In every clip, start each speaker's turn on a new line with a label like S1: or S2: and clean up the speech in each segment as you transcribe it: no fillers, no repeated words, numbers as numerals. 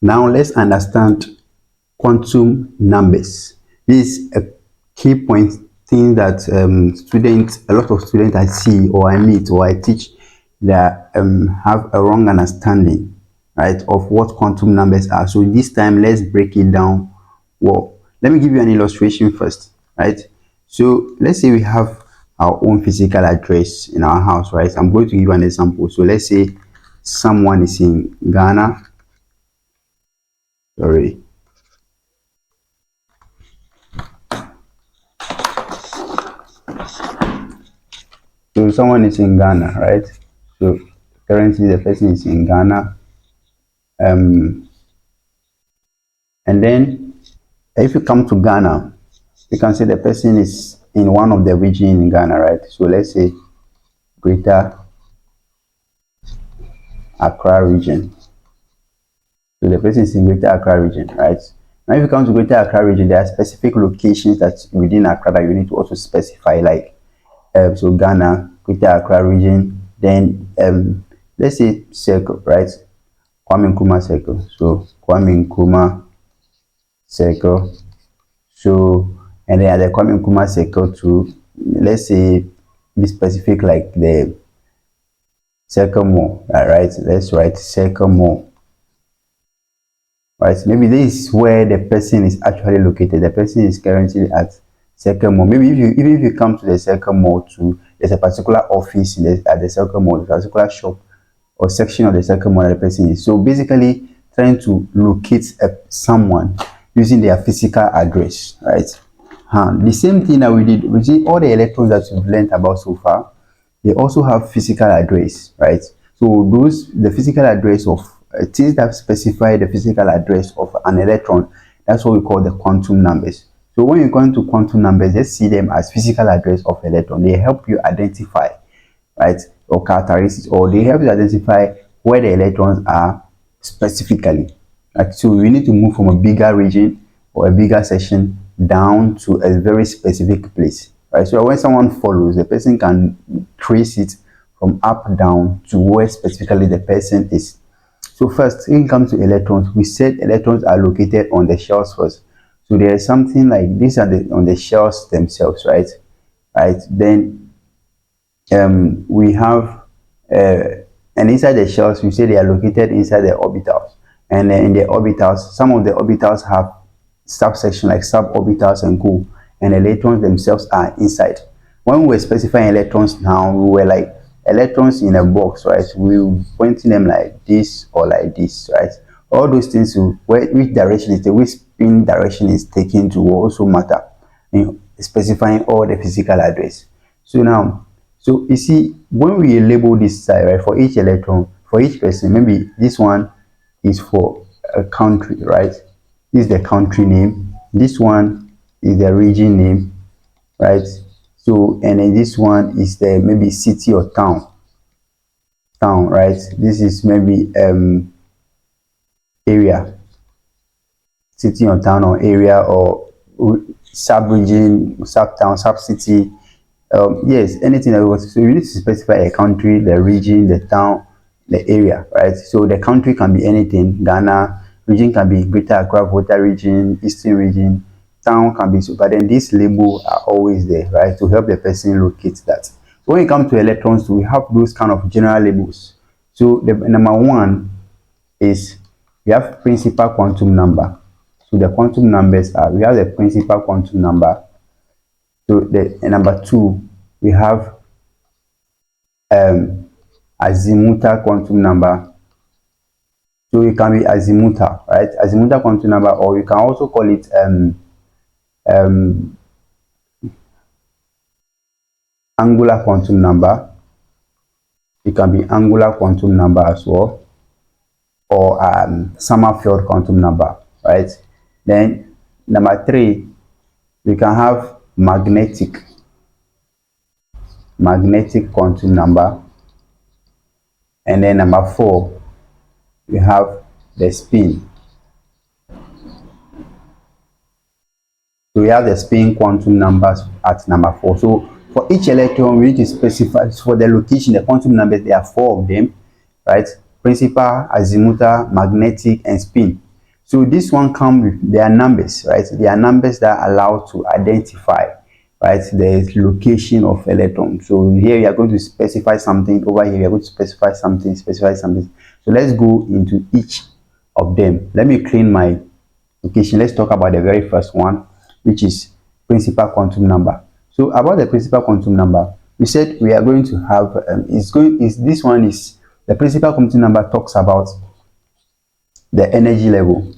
S1: Now let's understand quantum numbers. This is a key point thing that a lot of students I see or I meet or I teach that have a wrong understanding, right, of what quantum numbers are. So this time let's break it down. Well, let me give you an illustration first, right? So let's say we have our own physical address in our house, right? I'm going to give you an example. So let's say someone is in Ghana. Sorry. So someone is in Ghana, right? So currently the person is in Ghana. And then if you come to Ghana, you can say the person is in one of the regions in Ghana, right? So let's say Greater Accra region. So the person is in Greater Accra region, right? Now if you come to Greater Accra region, there are specific locations that within Accra that you need to also specify, like so Ghana, Greater Accra region, then let's say circle, right? Kwame Nkrumah circle. So Kwame Nkrumah circle. So and then at the Kwame Nkrumah circle to, let's say, be specific, like the circle more, right? Let's write circle more. Right, maybe this is where the person is actually located. The person is currently at Circle Mall. Maybe if you come to the Circle Mall too, there's a particular office at the Circle Mall, a particular shop or section of the Circle Mall that the person is. So basically trying to locate someone using their physical address, right? The same thing that we did, we see all the electrons that we've learned about so far, they also have physical address, right? So the physical address of things that specify the physical address of an electron, that's what we call the quantum numbers. So when you go into quantum numbers, just see them as physical address of electron. They help you identify, right, or characteristics, or they help you identify where the electrons are specifically. Right? So we need to move from a bigger region or a bigger section down to a very specific place. Right? So when someone follows, the person can trace it from up down to where specifically the person is. So first, when it comes to electrons, we said electrons are located on the shells first. So there is something like this on the shells themselves, right? Right. Then we have and inside the shells, we say they are located inside the orbitals. And in the orbitals, some of the orbitals have subsection like suborbitals and co. And electrons themselves are inside. When we were specifying electrons now, we were like electrons in a box, right? We were pointing them like this or like this, right? All those things, which direction is which spin direction is taken to will also matter in specifying all the physical address. So now, so you see, when we label this side, right, for each electron, for each person, maybe this one is for a country, right? This is the country name. This one is the region name, right? So, and then this one is the maybe city or town, right? This is maybe area, city or town or area or sub-region, sub-town, sub-city. Yes, anything that was. So you need to specify a country, the region, the town, the area, right? So the country can be anything. Ghana, region can be Greater Accra Volta region, Eastern region, town can be. But then these labels are always there, right, to help the person locate that. So when it comes to electrons, we have those kind of general labels. So the number one is we have principal quantum number. So the quantum numbers are, we have the principal quantum number. So the number two, we have azimuthal quantum number. So it can be azimuthal, right? Azimuthal quantum number, or you can also call it angular quantum number. It can be angular quantum number as well, or Sommerfeld quantum number, right? Then number three, we can have magnetic quantum number. And then number four, we have the spin. So we have the spin quantum numbers at number four. So for each electron, we need to specify for the location, the quantum numbers. There are four of them, right? Principal, azimuthal, magnetic, and spin. So this one comes with their numbers, right? They are numbers that allow to identify, right, the location of electron. So here we are going to specify something, over here we are going to specify something, So let's go into each of them. Let me clean my location. Let's talk about the very first one, which is principal quantum number. So about the principal quantum number, we said we are going to have this one is the principal quantum number talks about the energy level.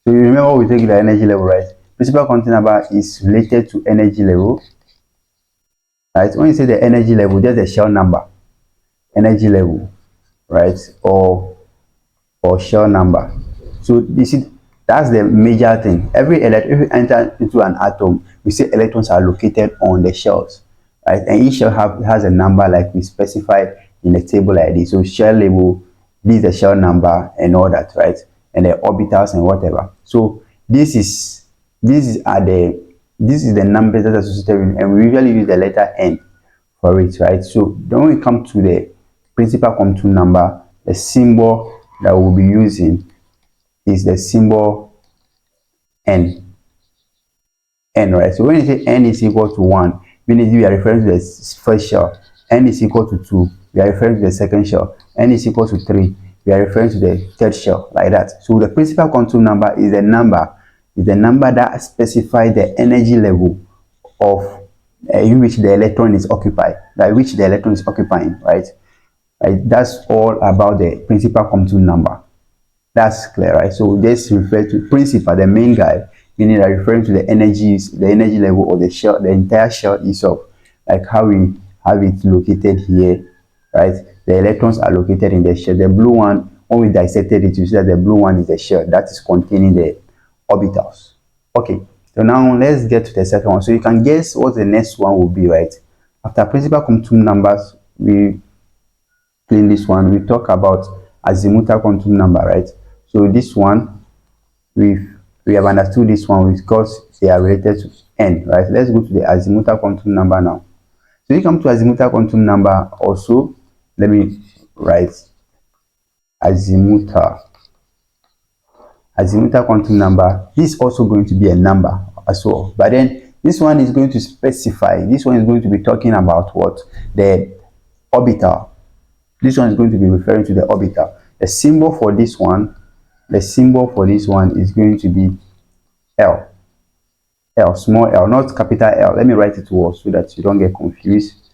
S1: So you remember we take the energy level, right? Principal quantum number is related to energy level, right? When you say the energy level, just the shell number, energy level, right? Or shell number. So you see, that's the major thing. If you enter into an atom, we say electrons are located on the shells, right? And each shell has a number like we specified in the table like this. So shell level, this is the shell number and all that, right? And the orbitals and whatever. So this is the numbers that are associated with, and we usually use the letter N for it, right? So when we come to the principal quantum number, the symbol that we'll be using is the symbol N. Right? So when you say N is equal to 1, meaning we are referring to the first shell. N is equal to 2, we are referring to the second shell. N is equal to 3, we are referring to the third shell, like that. So the principal quantum number is the number that specifies the energy level of in which the electron is occupied, right? That's all about the principal quantum number. That's clear, right? So this refers to principal, the main guy, meaning that referring to the energy level of the shell, the entire shell itself, like how we have it located here, right? The electrons are located in the shell. The blue one, when we dissected it, you see that the blue one is the shell that is containing the orbitals. Okay, so now let's get to the second one. So you can guess what the next one will be, right? After principal quantum numbers, we clean this one. We talk about azimuthal quantum number, right? So this one, we have understood this one because they are related to N, right? Let's go to the azimuthal quantum number now. So you come to azimuthal quantum number also. Let me write azimuthal quantum number. This is also going to be a number as well, but then this one is going to specify. This one is going to be talking about what? The orbital. This one is going to be referring to the orbital. The symbol for this one is going to be L. Small l, not capital L. Let me write it well so that you don't get confused.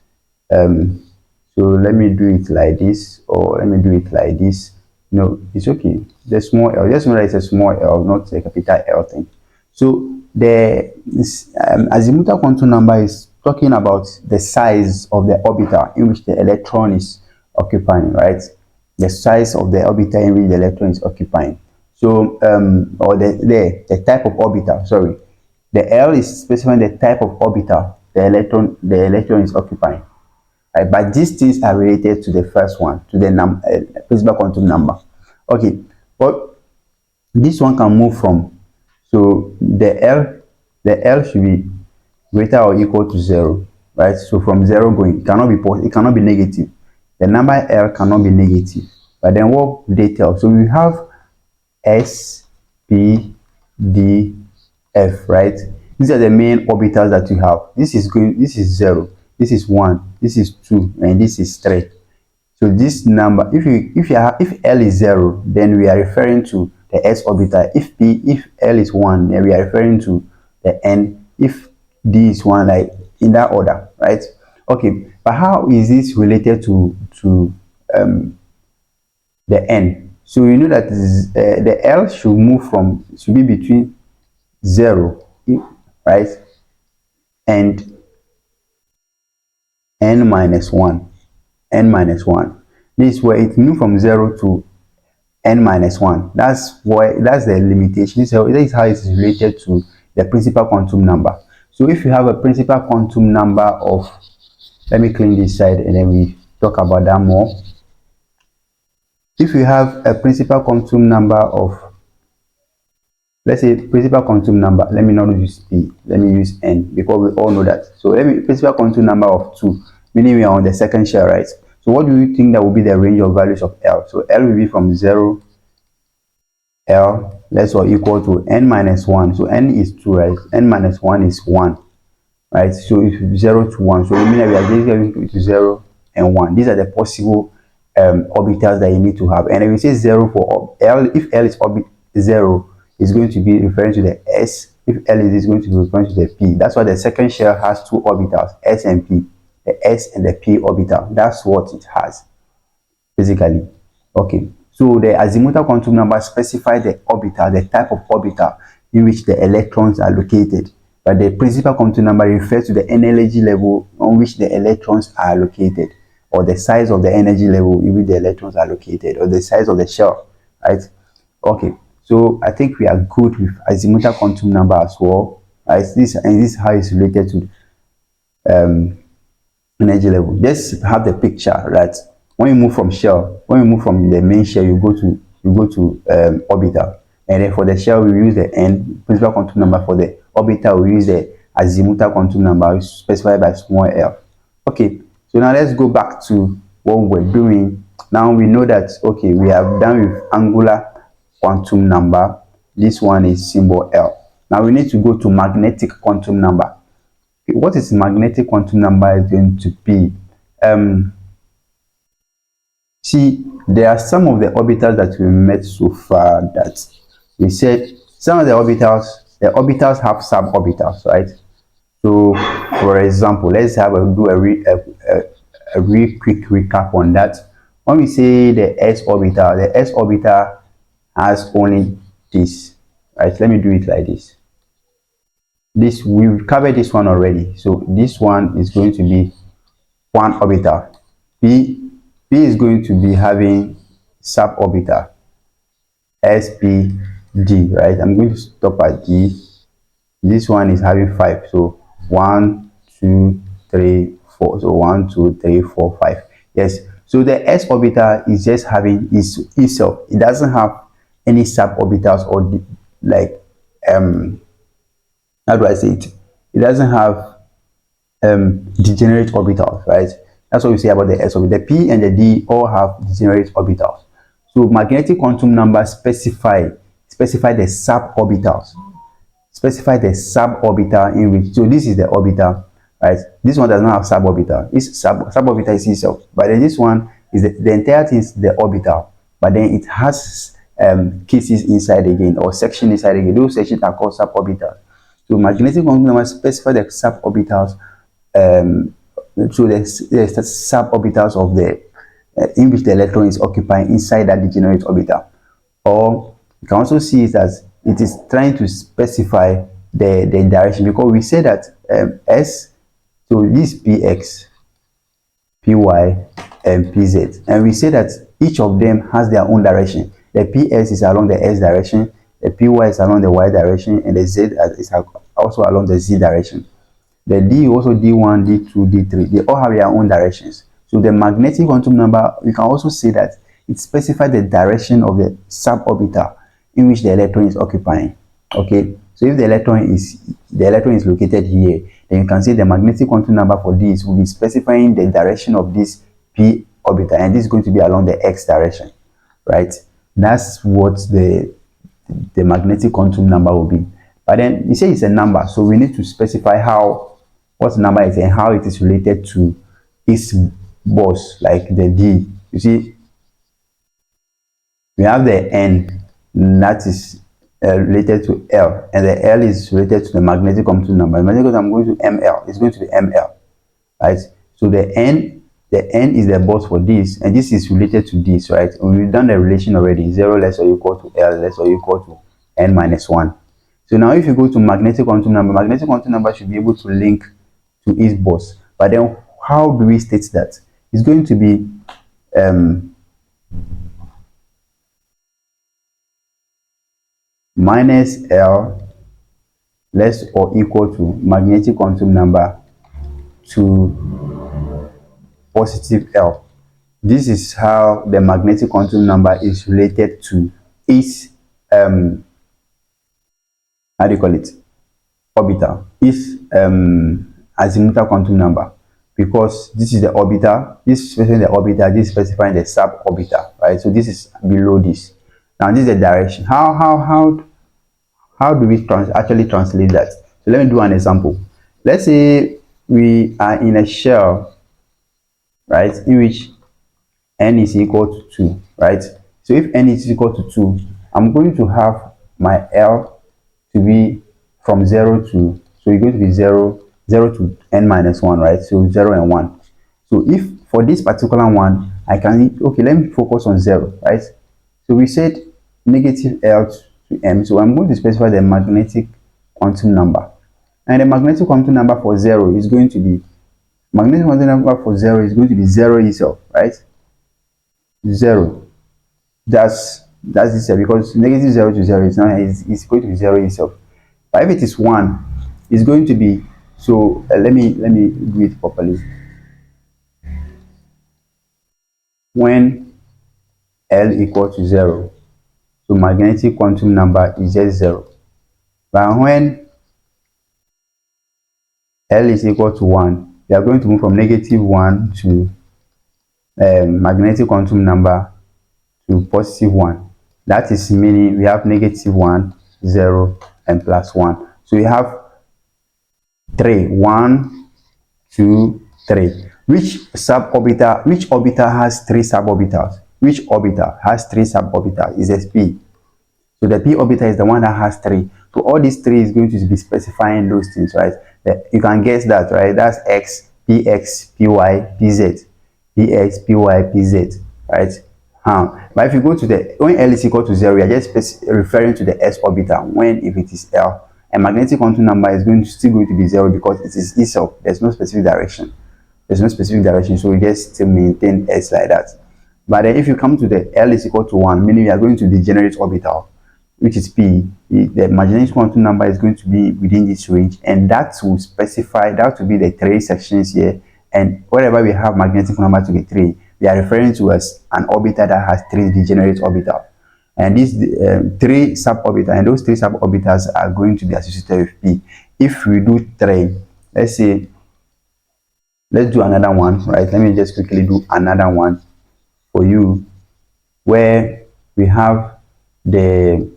S1: So let me do it like this, or let me do it like this. No, it's okay. The small l, just know that it's a small l, not a capital L thing. So the azimuthal quantum number is talking about the size of the orbital in which the electron is occupying, right? The size of the orbital in which the electron is occupying. So or the type of orbital, sorry. The L is specifying the type of orbital the electron is occupying. Right? But these things are related to the first one, to the principal quantum number. Okay, but this one can move from, so the L should be greater or equal to 0, right? So from 0 going, it cannot be negative. The number L cannot be negative. But then what do they tell? So we have S, P, D, F, right? These are the main orbitals that we have. This is 0, this is 1, this is 2, and this is 3. So this number, if L is 0, then we are referring to the S orbital. If L is 1, then we are referring to the N. If D is 1, like in that order, right? Okay, but how is this related to the N? So you know that the L should be between 0, right, and N minus 1. This is where it moves from 0 to N minus 1. That's the limitation. So that is how it is related to the principal quantum number. So if you have a principal quantum number of, let me clean this side and then we talk about that more. If you have a principal quantum number of, let's say principal quantum number, let me not use P, let me use N, because we all know that. So principal quantum number of 2, meaning we are on the second shell, right? So what do you think that will be the range of values of L? So L will be from 0, L less or equal to n minus 1. So n is 2, right? N minus 1 is 1, right? So it's 0 to 1. So it means that we are just going to 0 and 1. These are the possible orbitals that you need to have. And if we say 0 for L, if L is orbit 0, it's going to be referring to the S. If L is going to be referring to the P. That's why the second shell has two orbitals, S and P. The S and the P orbital. That's what it has, basically. Okay. So the azimuthal quantum number specifies the orbital, the type of orbital in which the electrons are located. But the principal quantum number refers to the energy level on which the electrons are located, or the size of the energy level in which the electrons are located, or the size of the shell, right? Okay. So I think we are good with azimuthal quantum number as well. Right? This is how it's related to energy level. Just have the picture, right? When you move from shell, when you move from the main shell, you go to orbital, and then for the shell we use the n principal quantum number. For the orbital we use the azimuthal quantum number specified by small l. Okay, so now let's go back to what we're doing. Now we know that, okay, we have done with angular quantum number. This one is symbol L. Now we need to go to magnetic quantum number. Okay, what is magnetic quantum number is going to be? See, there are some of the orbitals that we met so far that we said some of the orbitals have suborbitals, right? So, for example, let's do a real quick recap on that. When we say the s orbital has only this, right? Let me do it like this. We've covered this one already. So this one is going to be one orbital. P is going to be having suborbital spd, right? I'm going to stop at D. This one is having 5. So 1, 2, 3, 4. So 1, 2, 3, 4, 5. Yes. So the s orbital is just having itself. It doesn't have any suborbitals or like how do I say it? It doesn't have degenerate orbitals, right? That's what we say about the s orbital. The p and the d all have degenerate orbitals. So magnetic quantum number specify the suborbitals. Specify the suborbital in which, so this is the orbital, right? This one does not have suborbital. It's suborbital is itself, but then this one is the entirety is the orbital, but then it has cases inside again, or section inside again. Those sections are called suborbitals. So magnetic quantum number specify the suborbitals, so the suborbitals of the in which the electron is occupying inside that degenerate orbital. Or you can also see it as it is trying to specify the direction, because we say that s, so this px, py, and pz, and we say that each of them has their own direction. The ps is along the s direction, the py is along the y direction, and the z is also along the z direction. The d also d1, d2, d3, they all have their own directions. So the magnetic quantum number, we can also say that it specifies the direction of the suborbital in which the electron is occupying. Okay, so if the electron is located here, then you can say the magnetic quantum number for this will be specifying the direction of this p orbital, and this is going to be along the x direction, right? That's what the magnetic quantum number will be. But then you say it's a number, so we need to specify what number is and how it is related to its boss, like the d. You see, we have the n that is related to L, and the L is related to the magnetic quantum number. The magnetic quantum, I'm going to ML, it's going to be ML, right? So the n is the boss for this, and this is related to this, right? And we've done the relation already, 0 less or equal to L less or equal to n minus 1. So now if you go to magnetic quantum number should be able to link to its boss. But then how do we state that? It's going to be minus L less or equal to magnetic quantum number to positive L. This is how the magnetic quantum number is related to its how do you call it, orbital, its azimuthal quantum number, because this is the orbital, this is specifying the orbital, this is specifying the suborbital, right? So this is below this. Now this is the direction. How do we actually translate that? So let me do an example. Let's say we are in a shell, right, in which n is equal to 2, right? So if n is equal to 2, I'm going to have my L to be from 0 to, so it's going to be 0 to n minus 1, right? So 0 and 1. So if for this particular one, I can, okay, let me focus on 0, right? So we said negative L to m, so I'm going to specify the magnetic quantum number. And the magnetic quantum number for 0 is going to be, magnetic quantum number for 0 is going to be 0 itself, right? 0. That's this, because negative 0 to 0 is now is going to be 0 itself. But if it is 1, it's going to be, so let me do it properly. When L equal to 0, so magnetic quantum number is just 0. But when L is equal to 1, we are going to move from negative 1 to magnetic quantum number to positive 1. That is meaning we have negative 1, 0, and plus 1. So we have 3, 1, 2, 3. Which orbital has 3 suborbitals? Which orbital has 3 suborbitals? Is sp. So the p orbital is the one that has 3. So all these 3 is going to be specifying those things, right? You can guess that, right? That's x, px, py, pz, px, py, pz, right? But if you go to the, when L is equal to 0, we are just referring to the s orbital. When if it is L, and magnetic quantum number is still going to be 0 because it is itself. There's no specific direction. So we just still maintain s like that. But then if you come to the L is equal to 1, meaning we are going to degenerate orbital, which is p, the magnetic quantum number is going to be within this range, and that will specify, that will be the 3 sections here. And wherever we have magnetic number to be 3, we are referring to as an orbital that has 3 degenerate orbitals. And these 3 suborbitals, and those 3 suborbitals are going to be associated with p. If we do 3, let's say, let's do another one, right? Let me just quickly do another one for you, where we have the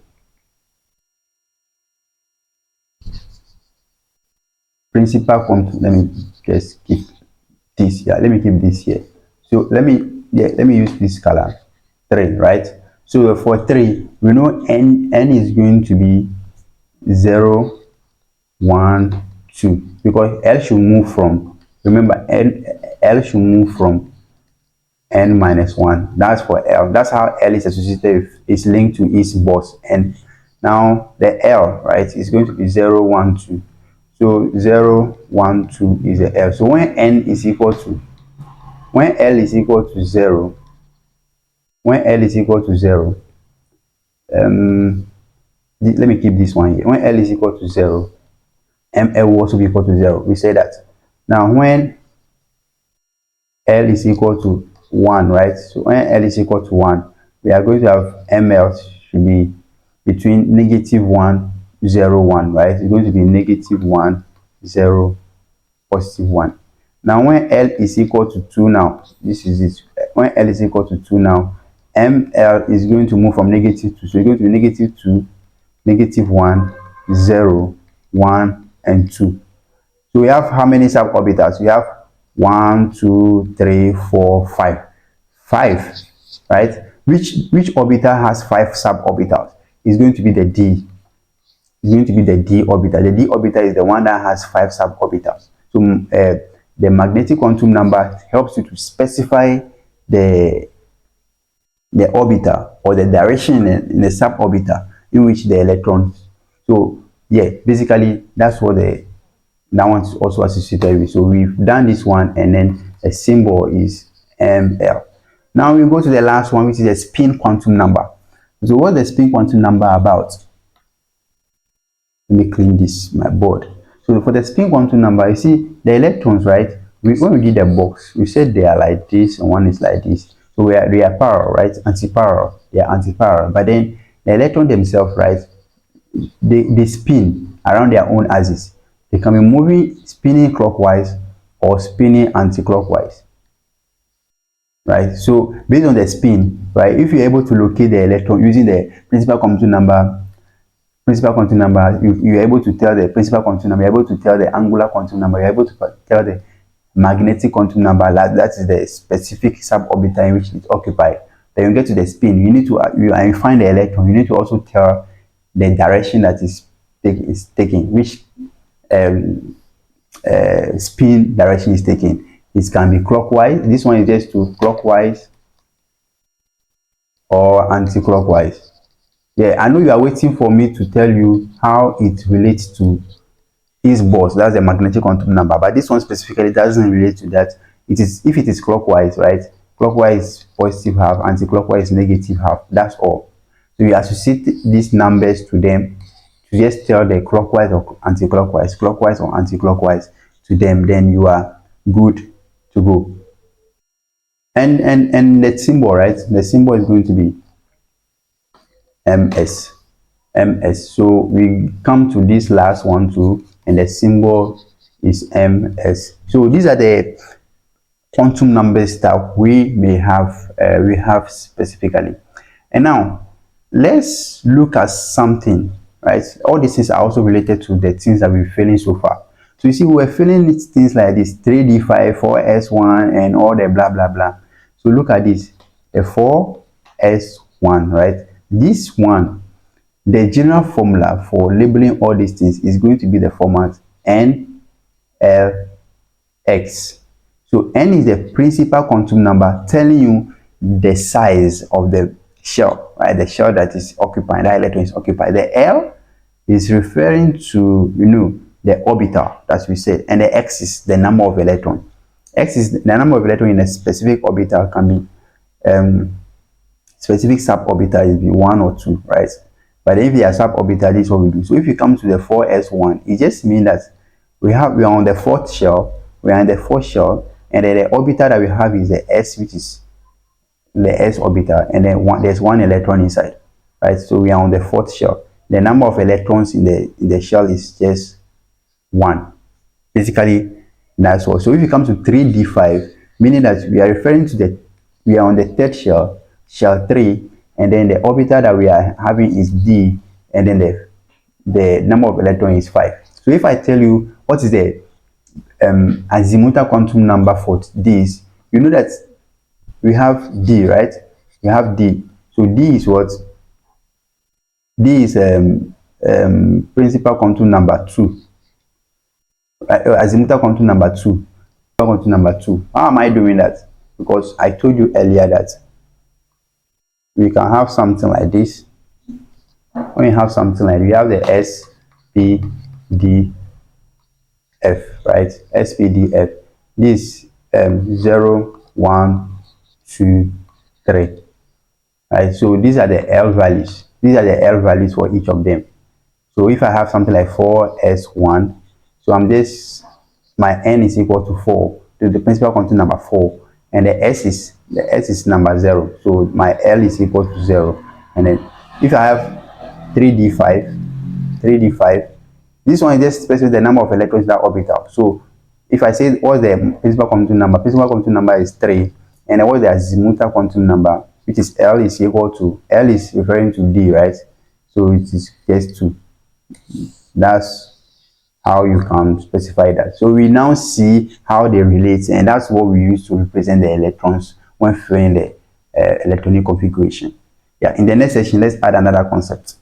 S1: principal quantum. Let me just keep this here. Let me keep this here. So let me use this color 3, right? So for 3, we know n is going to be 0, 1, 2, because L should move from, remember, L should move from n minus 1. That's for L. That's how L is associated with, is linked to its boss. And now the L, right, is going to be 0, 1, 2. So 0, 1, 2 is the L. So when L is equal to 0, let me keep this one here. When L is equal to 0, ML will also be equal to 0. We say that. Now when L is equal to 1, right? So when L is equal to 1, we are going to have ML should be between negative 1, 0, 1, right? It's going to be negative 1, 0, positive 1. Now when L is equal to 2 now, this is it. When L is equal to 2 now, ML is going to move from negative 2. So it's going to be negative 2, negative 1, 0, 1, and 2. So we have how many suborbitals? We have 1, 2, 3, 4, 5. 5, right? Which orbital has 5 suborbitals? It's going to be the D. It's going to be the D orbital. The D orbital is the one that has 5 suborbitals. So the magnetic quantum number helps you to specify the orbital or the direction in the suborbital in which the electrons. So yeah, basically that's what that one is also associated with. So we've done this one, and then a symbol is ML. Now we go to the last one, which is the spin quantum number. So what's the spin quantum number about? Let me clean this, my board. So for the spin quantum number, you see the electrons, right? When we did the box, we said they are like this and one is like this. So they are parallel, right? Anti-parallel. They are anti-parallel. But then the electron themselves, right? They spin around their own axis. They can be moving, spinning clockwise or spinning anti-clockwise. right? So based on the spin, right, if you're able to locate the electron using the principal quantum number, you're able to tell the principal quantum number, you're able to tell the angular quantum number, you're able to tell the magnetic quantum number, that is the specific suborbital in which it occupies. Then you get to the spin, you need to you find the electron, you need to also tell the direction that is taking, which spin direction is taking. It can be clockwise. This one is just to clockwise or anti-clockwise. Yeah, I know you are waiting for me to tell you how it relates to Higgs boson. That's the magnetic quantum number, but this one specifically doesn't relate to that. It is, if it is clockwise, right? Clockwise positive half, anti-clockwise negative half. That's all. So you associate these numbers to them to just tell the clockwise or anti-clockwise, clockwise or anti-clockwise to them. Then you are good to go. And the symbol, right? The symbol is going to be ms. So we come to this last one too, and the symbol is ms. So these are the quantum numbers that we may have specifically. And now let's look at something, right? All these things are also related to the things that we're feeling so far. So you see, we're feeling things like this 3d5, 4s1, and all the blah blah blah. So look at this, the 4s1, right? This one, the general formula for labeling all these things is going to be the format n, l, x. So n is the principal quantum number telling you the size of the shell, right? The shell that is occupied, that electron is occupied. The L is referring to, the orbital, as we said, and the X is the number of electrons. X is the number of electrons in a specific orbital. Can be specific suborbital, is be 1 or 2, right? But if you are suborbital, this is what we do. So if you come to the 4s1, it just means that we are on the fourth shell, we are in the fourth shell, and then the orbital that we have is the s, which is the s orbital, and then there's one electron inside, right? So we are on the fourth shell. The number of electrons in the shell is just 1. Basically, that's all. So if you come to 3d5, meaning that we are referring to we are on the third shell, shell 3, and then the orbital that we are having is d, and then the number of electrons is 5. So if I tell you what is the azimuthal quantum number for this, you know that we have d, right? We have d. So d is what? D is principal quantum number 2. Azimuthal quantum number 2. Quantum number 2. How am I doing that? Because I told you earlier that we can have something like this. When you have something like, we have the S, P, D, F, right? S, P, D, F. This 0, 1, 2, 3. Right? So these are the L values. These are the L values for each of them. So if I have something like 4s1, so my n is equal to 4, to the principal quantum number 4, and the s is number 0. So my L is equal to 0. And then if I have 3d5, this one is just specify the number of electrons in that orbital. So if I say what's the principal quantum number is 3, and then what's the azimuthal quantum number, which is L is equal to, L is referring to D, right? So it is just 2. That's how you can specify that. So we now see how they relate, and that's what we use to represent the electrons when filling the electronic configuration. Yeah, in the next session, let's add another concept.